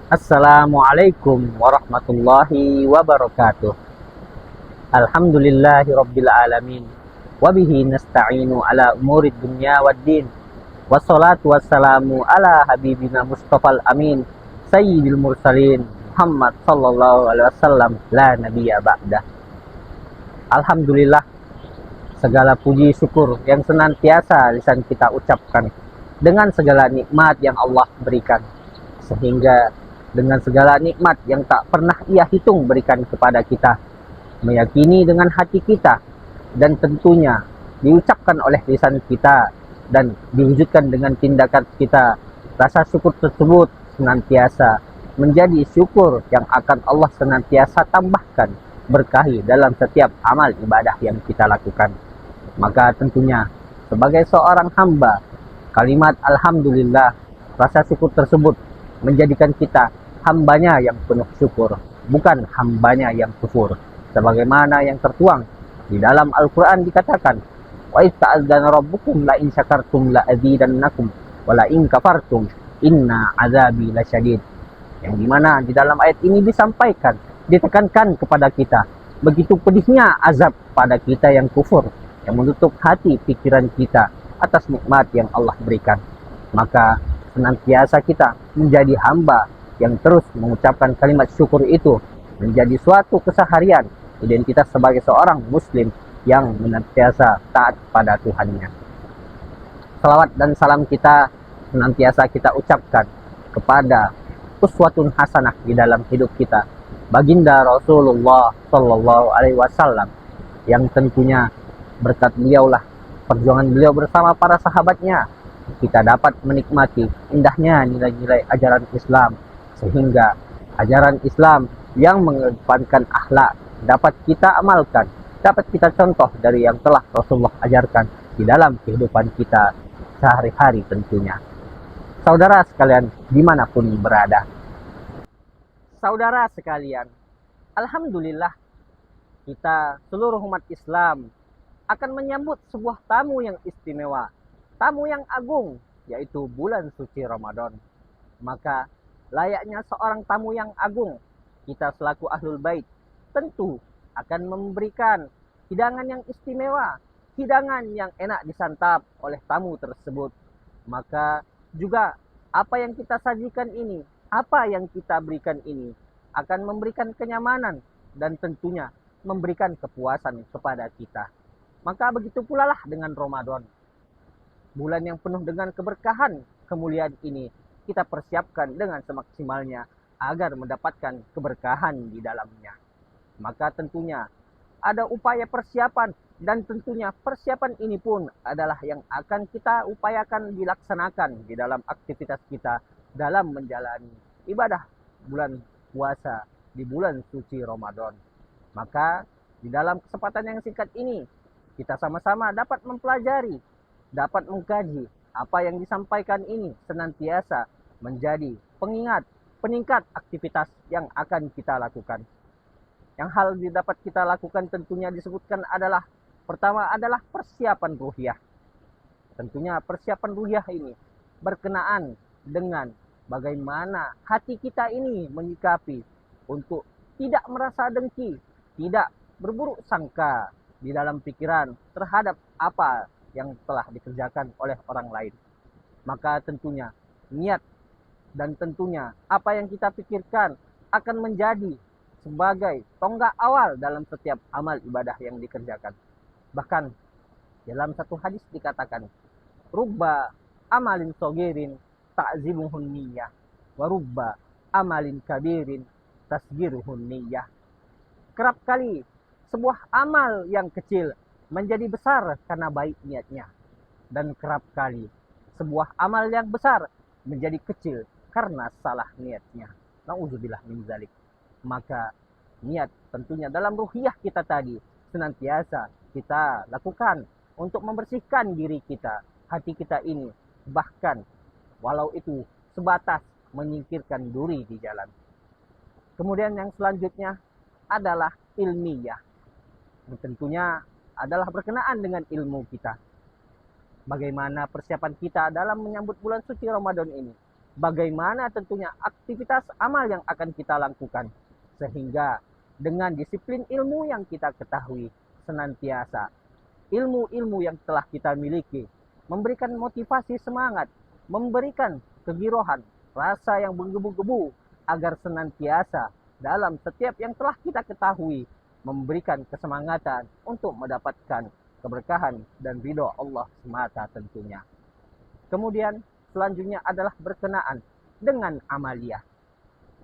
Assalamualaikum warahmatullahi wabarakatuh. Alhamdulillahi rabbil alamin. Wabihi nasta'inu ala umurid dunya waddin. Wassalatu wassalamu ala habibina Mustafal amin. Sayyidil mursalin Muhammad sallallahu alaihi wasallam la nabiyya ba'dah. Alhamdulillah, segala puji syukur yang senantiasa lisan kita ucapkan dengan segala nikmat yang Allah berikan, sehingga dengan segala nikmat yang tak pernah Ia hitung berikan kepada kita, meyakini dengan hati kita, dan tentunya diucapkan oleh lisan kita dan diwujudkan dengan tindakan kita, rasa syukur tersebut senantiasa menjadi syukur yang akan Allah senantiasa tambahkan berkahi dalam setiap amal ibadah yang kita lakukan. Maka tentunya sebagai seorang hamba, kalimat Alhamdulillah, rasa syukur tersebut menjadikan kita hambanya yang penuh syukur, bukan hambanya yang kufur. Sebagaimana yang tertuang di dalam Al-Quran dikatakan, wa idh ta'adzana rabbukum la in syakartum la azidannakum wa la in kafartum inna azabi lasyadid. Yang dimana di dalam ayat ini disampaikan, ditekankan kepada kita begitu pedihnya azab pada kita yang kufur, yang menutup hati pikiran kita atas nikmat yang Allah berikan. Maka senantiasa kita menjadi hamba yang terus mengucapkan kalimat syukur itu menjadi suatu keseharian identitas sebagai seorang muslim yang senantiasa taat pada Tuhannya. Salawat dan salam kita senantiasa kita ucapkan kepada uswatun hasanah di dalam hidup kita, baginda Rasulullah Sallallahu Alaihi Wasallam, yang tentunya berkat beliaulah, perjuangan beliau bersama para sahabatnya, kita dapat menikmati indahnya nilai-nilai ajaran Islam, sehingga ajaran Islam yang mengedepankan akhlak dapat kita amalkan, dapat kita contoh dari yang telah Rasulullah ajarkan di dalam kehidupan kita sehari-hari tentunya. Saudara sekalian dimanapun berada, saudara sekalian, Alhamdulillah kita seluruh umat Islam akan menyambut sebuah tamu yang istimewa, tamu yang agung, yaitu bulan suci Ramadan. Maka layaknya seorang tamu yang agung, kita selaku ahlul bait tentu akan memberikan hidangan yang istimewa, hidangan yang enak disantap oleh tamu tersebut. Maka juga apa yang kita sajikan ini, apa yang kita berikan ini akan memberikan kenyamanan dan tentunya memberikan kepuasan kepada kita. Maka begitu pula lah dengan Ramadan, bulan yang penuh dengan keberkahan, kemuliaan ini kita persiapkan dengan semaksimalnya agar mendapatkan keberkahan di dalamnya. Maka tentunya ada upaya persiapan, dan tentunya persiapan ini pun adalah yang akan kita upayakan dilaksanakan di dalam aktivitas kita dalam menjalani ibadah bulan puasa di bulan suci Ramadan. Maka di dalam kesempatan yang singkat ini kita sama-sama dapat mempelajari, dapat mengkaji apa yang disampaikan ini senantiasa menjadi pengingat, peningkat aktivitas yang akan kita lakukan. Yang hal dapat kita lakukan tentunya disebutkan adalah, pertama adalah persiapan ruhiyah. Tentunya persiapan ruhiyah ini berkenaan dengan bagaimana hati kita ini menyikapi untuk tidak merasa dengki, tidak berburuk sangka di dalam pikiran terhadap apa yang telah dikerjakan oleh orang lain. Maka tentunya niat dan tentunya apa yang kita pikirkan akan menjadi sebagai tonggak awal dalam setiap amal ibadah yang dikerjakan. Bahkan dalam satu hadis dikatakan, rubba amalin sogirin ta'zimuhun niyah, wa rubba amalin kabirin tasgiruhun niyah. Kerap kali sebuah amal yang kecil menjadi besar karena baik niatnya, dan kerap kali sebuah amal yang besar menjadi kecil karena salah niatnya. Nauzubillah min zalik. Maka niat tentunya dalam ruhiyah kita tadi senantiasa kita lakukan untuk membersihkan diri kita, hati kita ini, bahkan walau itu sebatas menyingkirkan duri di jalan. Kemudian yang selanjutnya adalah ilmiah. Tentunya adalah berkenaan dengan ilmu kita. Bagaimana persiapan kita dalam menyambut bulan suci Ramadan ini? bagaimana tentunya aktivitas amal yang akan kita lakukan. Sehingga dengan disiplin ilmu yang kita ketahui senantiasa, ilmu-ilmu yang telah kita miliki, memberikan motivasi semangat, memberikan kegirohan, rasa yang menggebu-gebu, agar senantiasa dalam setiap yang telah kita ketahui, memberikan kesemangatan untuk mendapatkan keberkahan dan ridho Allah semata tentunya. Kemudian selanjutnya adalah berkenaan dengan amaliyah.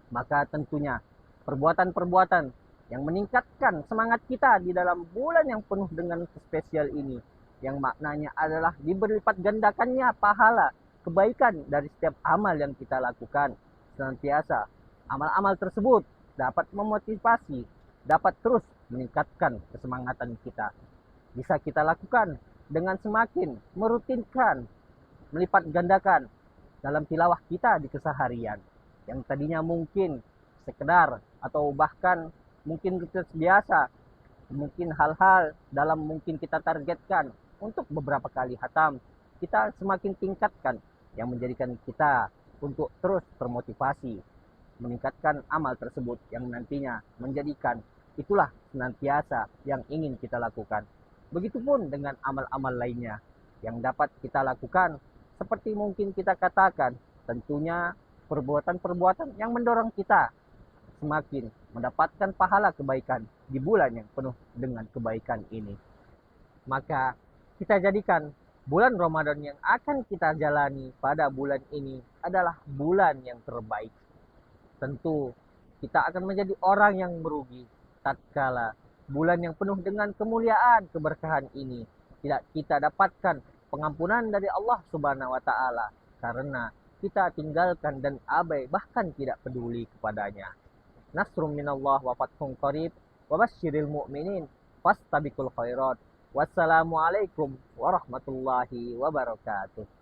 Maka tentunya perbuatan-perbuatan yang meningkatkan semangat kita di dalam bulan yang penuh dengan spesial ini, yang maknanya adalah diberlipat gandakannya pahala kebaikan dari setiap amal yang kita lakukan. Senantiasa amal-amal tersebut dapat memotivasi, dapat terus meningkatkan kesemangatan kita. Bisa kita lakukan dengan semakin merutinkan, melipat gandakan dalam tilawah kita di keseharian. Yang tadinya mungkin sekedar atau bahkan mungkin biasa, mungkin hal-hal dalam mungkin kita targetkan untuk beberapa kali hatam, kita semakin tingkatkan yang menjadikan kita untuk terus termotivasi meningkatkan amal tersebut, yang nantinya menjadikan itulah senantiasa yang ingin kita lakukan. Begitupun dengan amal-amal lainnya yang dapat kita lakukan, seperti mungkin kita katakan tentunya perbuatan-perbuatan yang mendorong kita semakin mendapatkan pahala kebaikan di bulan yang penuh dengan kebaikan ini. Maka kita jadikan bulan Ramadan yang akan kita jalani pada bulan ini adalah bulan yang terbaik. Tentu kita akan menjadi orang yang merugi tatkala bulan yang penuh dengan kemuliaan keberkahan ini tidak kita dapatkan pengampunan dari Allah Subhanahu wa taala karena kita tinggalkan dan abai, bahkan tidak peduli kepadanya. Nasrum minallah wa fathun qarib wa basyiril mu'minin fastabiqul khairat. Wassalamualaikum warahmatullahi wabarakatuh.